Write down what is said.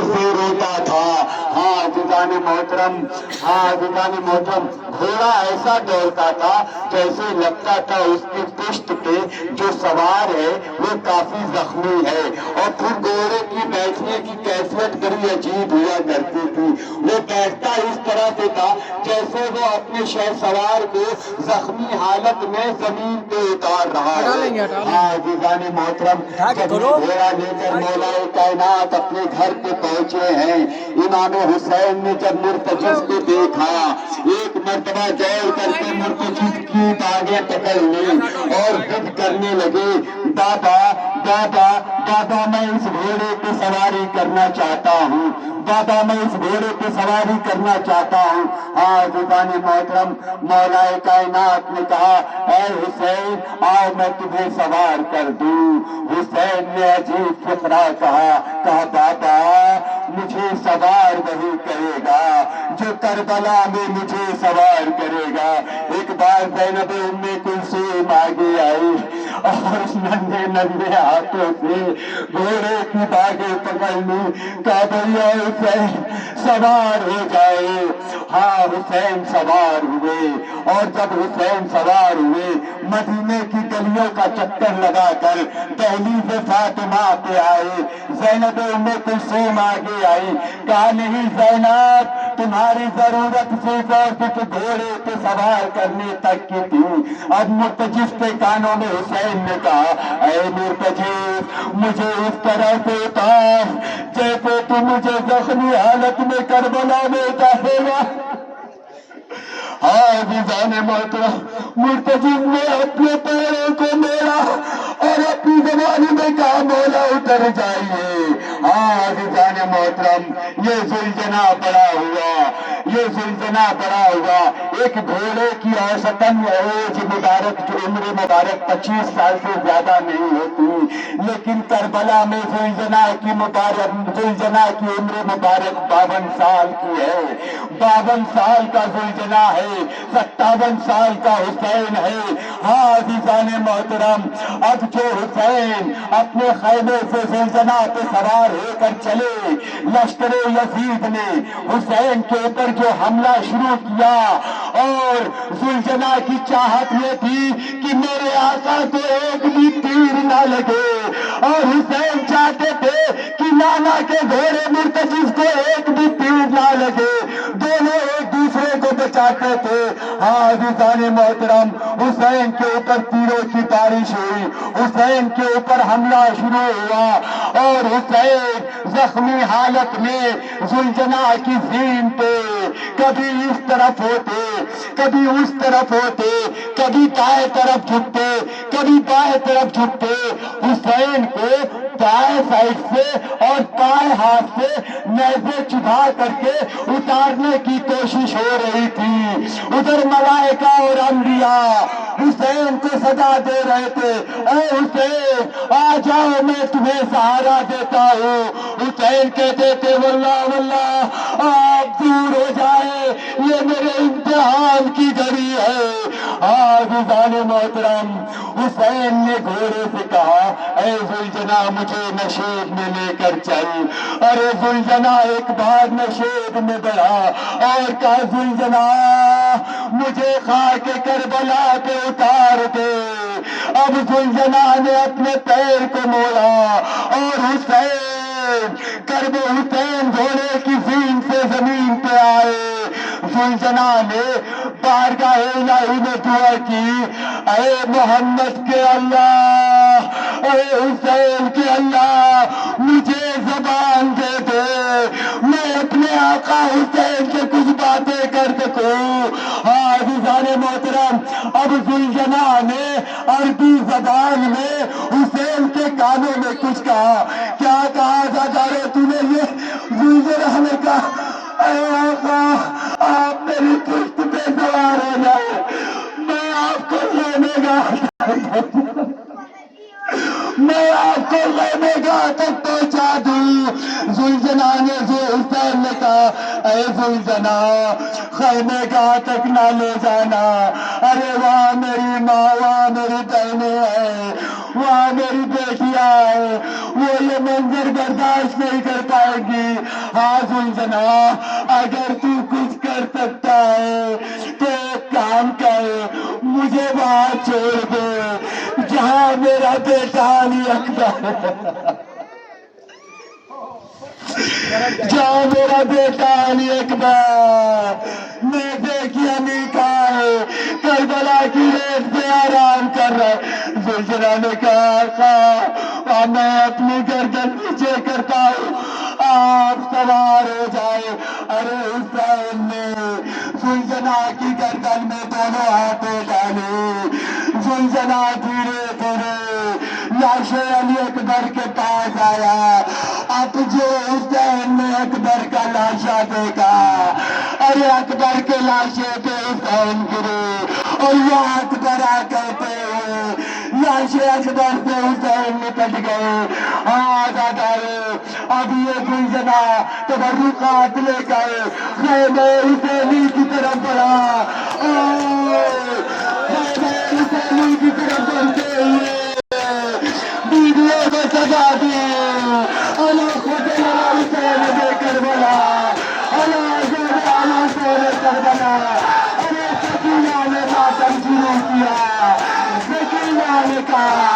سے روتا تھا۔ عزیزان محترم گھوڑا ایسا دوڑتا تھا جیسے لگتا تھا اس کی پشت پہ جو سوار ہے وہ کافی زخمی ہے، اور پھر گھوڑے کی بیٹھنے کی کیفیت بڑی عجیب ہوا کرتی تھی۔ وہ بیٹھتا اس طرح سے تھا جیسے وہ اپنے شہ سوار کو زخمی حالت میں زمین پہ اتار رہا ہے۔ عزیزان محترم جب گھوڑا لے کر مولا کائنات اپنے گھر پہ پہنچے ہیں، امام حسین نے جب مرتجف کو دیکھا، ایک مرتبہ جوڑ کر کے مرتجف کی باگیں پکڑ لی اور ضد کرنے لگے، بابا بابا بابا میں اس گھوڑے پہ سواری کرنا چاہتا ہوں، بابا میں اس گھوڑے پہ سواری کرنا چاہتا ہوں۔ عزیزان محترم مولا کائنات نے کہا، اے حسین آؤ میں تمہیں سوار کر دوں۔ حسین نے عجیب فقرہ کہا بابا مجھے سوار وہی کرے گا جو کربلا میں مجھے سوار کرے گا۔ ایک بار زینب ام کلثوم آگے آئی اور ننھے ننھے ہاتھوں سے گھوڑے کی باگیں پکڑ لی، کہا بھیا حسین سوار ہو جائے۔ حسین سوار ہوئے، اور جب حسین سوار ہوئے مدینے کی گلیوں کا چکر لگا کر دہلیز فاطمہ پہ آئے۔ زینب ام کلثوم آگے آئی، کہا نہیں زینب تمہاری ضرورت صرف اور صرف گھوڑے پہ سوار کرنے تک کی تھی۔ اب مرتجف کے کانوں میں حسین نے کہا، اے مرتجف مجھے اس طرح سے اتار جیسے تو مجھے زخمی حالت میں کربلا میں اتارے گا۔ عزیزان محترم مرتجف نے اپنے پیروں کو موڑا اور اپنی زبان میں کہا مولا اتر جائیے۔ عزیزان محترم یہ زلزلہ بڑا ہوا، ایک گھوڑے کی اوسطاً ایج مبارک جو عمر مبارک 25 سال سے زیادہ نہیں ہوتی، لیکن کربلا میں زلزلہ کی عمر مبارک 52 سال کی ہے۔ 52 سال کا زلزلہ ہے، 57 سال کا حسین ہے۔ عزیزان محترم اب جو حسین اپنے خیمے سے زلزلہ پہ سوار ہو کر چلے، لشکر یزید نے حسین کے اوپر جو حملہ شروع کیا، اور زلزلہ کی چاہت یہ تھی کہ میرے آقا کو ایک بھی تیر نہ لگے، اور حسین چاہتے تھے کہ نانا کے گھوڑے مرتجف کو ایک بھی تیر نہ لگے، دونوں ایک دوسرے کو بچاتے تھے۔ عزیزان محترم حسین کے اوپر تیروں کی بارش ہوئی، حسین کے اوپر حملہ شروع ہوا، اور حسین زخمی حالت میں زلزلہ کی زین پہ کبھی اس طرف ہوتے کبھی اس طرف ہوتے، کبھی دائیں طرف جھکتے کبھی بائیں طرف جھکتے، حسین کو دائیں سائڈ سے اور بائیں ہاتھ سے نیزے چبھا کر کے اتارنے کی کوشش ہو رہی تھی۔ ادھر ملائکہ اور انبیاء حسین کو صدا دے رہے تھے، اے حسین آ جاؤ میں تمہیں سہارا دیتا ہوں۔ حسین کہتے تھے واللہ واللہ آپ دور ہو جائے، یہ میرے امتحان کی گھڑی ہے۔ عزیزان محترم حسین نے گھوڑے سے کہا، اے زلجنا مجھے نشیب میں لے کر چل۔ ارے زلجنا ایک بار نشیب میں بڑھا اور کہا، زلجنا مجھے خاک کربلا پہ اتار دے۔ اب زلجنا نے اپنے پیر کو موڑا اور حسین گھوڑے کی زین سے زمین پہ آئے۔ زلجنا نے بارگاہ الہی میں دعا کی، اے محمد کے اللہ، اے حسین کے اللہ مجھے زبان دے دے، میں اپنے آقا حسین سے کچھ باتیں کر سکوں۔ عزیزان محترم اب زلجنا نے عربی زبان میں حسین کے کانوں میں کچھ کہا۔ کیا کہا زادارو تو نے؟ یہ زلجنا نے کہا، اے آقا آپ میری پشت پہ سوار ہو جائے، میں آپ کو خیمے گاہ تک پہنچا دوں۔ زلجنا نے حسین نے کہا، اے زلجنا خیمے گاہ تک نہ لے جانا، ارے وہاں میری ماں وہاں میری بہنیں ہیں، وہاں میری بیٹیاں ہیں، وہ یہ منظر برداشت نہیں کر پائے گی۔ ہاں زلزلہ، اگر تو کچھ کر سکتا ہے تو ایک کام کر، مجھے وہاں چھوڑ دے جہاں میرا بیٹا علی اکبر ہے، جہاں میرا بیٹا علی اکبر میں دیکھی امی کا ہے کربلا کی ریت پہ آرام کر رہا ہے۔ زلزلہ نے کہا میں اپنی گردن نیچے کرتا ہوں، آپ سوار ہو جائے۔ ارے حسین نے زلزلہ کی گردن میں دونوں ہاتھیں ڈالے، زلزلہ دھیرے دھیرے لاش علی اکبر کے پاس آیا۔ اب جو حسین نے اکبر کا لاشا دیکھا، ارے اکبر کے لاشے پہ حسین گرے اور یہ اکبر آ کہتے ہوئے لاش اکبر سے حسین نپٹ گئے۔ اب یہ زلزلہ تبرکات لے گئے، خیمہ حسینی کی طرف بڑھا، خیمہ حسینی کی طرف بڑھتے ہوئے بیویوں کو سجا دی، اللہ خود حسین دے کربلا، اللہ زیادہ حسین کربلا۔ ارے سکینہ نے ماتم شروع کیا، سکینہ نے کہا